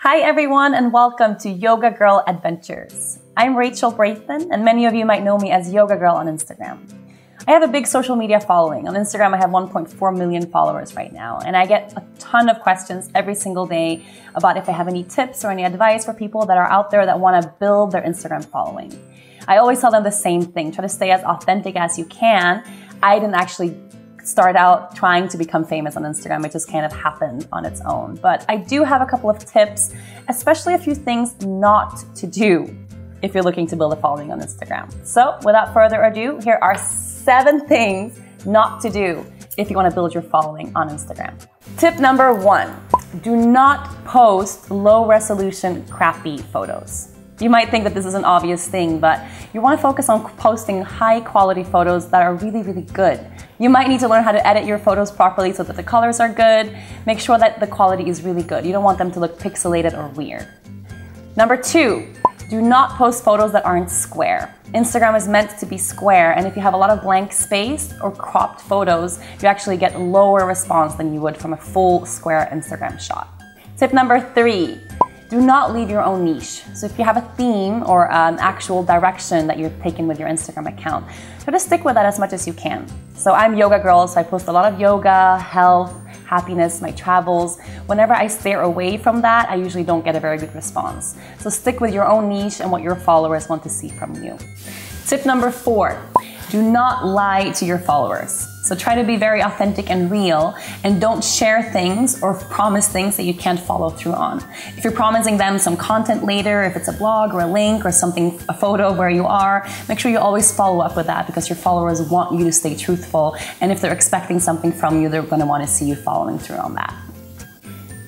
Hi everyone and welcome to Yoga Girl Adventures. I'm Rachel Braithen and many of you might know me as Yoga Girl on Instagram. I have a big social media following. On Instagram I have 1.4 million followers right now and I get a ton of questions every single day about if I have any tips or any advice for people that are out there that want to build their Instagram following. I always tell them the same thing, try to stay as authentic as you can. I didn't actually start out trying to become famous on Instagram. It just kind of happened on its own. But I do have a couple of tips, especially a few things not to do if you're looking to build a following on Instagram. So without further ado, here are 7 things not to do if you want to build your following on Instagram. Tip number 1, do not post low resolution, crappy photos. You might think that this is an obvious thing, but you want to focus on posting high quality photos that are really, really good. You might need to learn how to edit your photos properly so that the colors are good. Make sure that the quality is really good. You don't want them to look pixelated or weird. Number 2, do not post photos that aren't square. Instagram is meant to be square, and if you have a lot of blank space or cropped photos, you actually get lower response than you would from a full square Instagram shot. Tip number 3, do not leave your own niche. So if you have a theme or an actual direction that you're taking with your Instagram account, try to stick with that as much as you can. So I'm Yoga Girl, so I post a lot of yoga, health, happiness, my travels. Whenever I steer away from that, I usually don't get a very good response. So stick with your own niche and what your followers want to see from you. Tip number 4, do not lie to your followers. So try to be very authentic and real and don't share things or promise things that you can't follow through on. If you're promising them some content later, if it's a blog or a link or something, a photo of where you are, make sure you always follow up with that because your followers want you to stay truthful. And if they're expecting something from you, they're going to want to see you following through on that.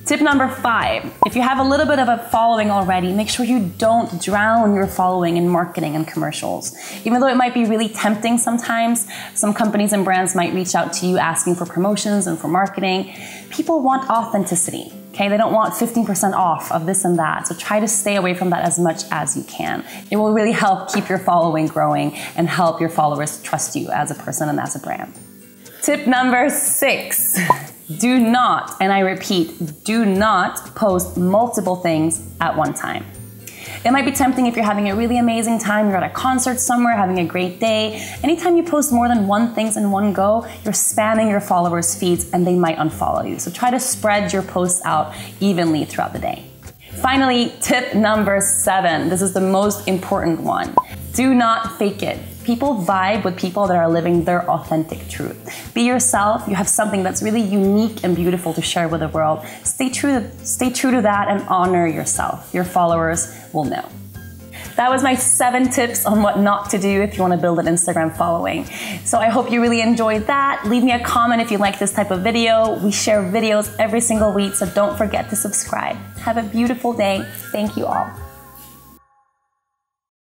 Tip number 5, if you have a little bit of a following already, make sure you don't drown your following in marketing and commercials. Even though it might be really tempting sometimes, some companies and brands might reach out to you asking for promotions and for marketing. People want authenticity, okay? They don't want 15% off of this and that. So try to stay away from that as much as you can. It will really help keep your following growing and help your followers trust you as a person and as a brand. Tip number 6. Do not, and I repeat, do not post multiple things at one time. It might be tempting if you're having a really amazing time, you're at a concert somewhere, having a great day. Anytime you post more than one thing in one go, you're spamming your followers' feeds and they might unfollow you. So try to spread your posts out evenly throughout the day. Finally, tip number 7. This is the most important one. Do not fake it. People vibe with people that are living their authentic truth. Be yourself. You have something that's really unique and beautiful to share with the world. Stay true to that and honor yourself. Your followers will know. That was my 7 tips on what not to do if you want to build an Instagram following. So I hope you really enjoyed that. Leave me a comment if you like this type of video. We share videos every single week, so don't forget to subscribe. Have a beautiful day. Thank you all.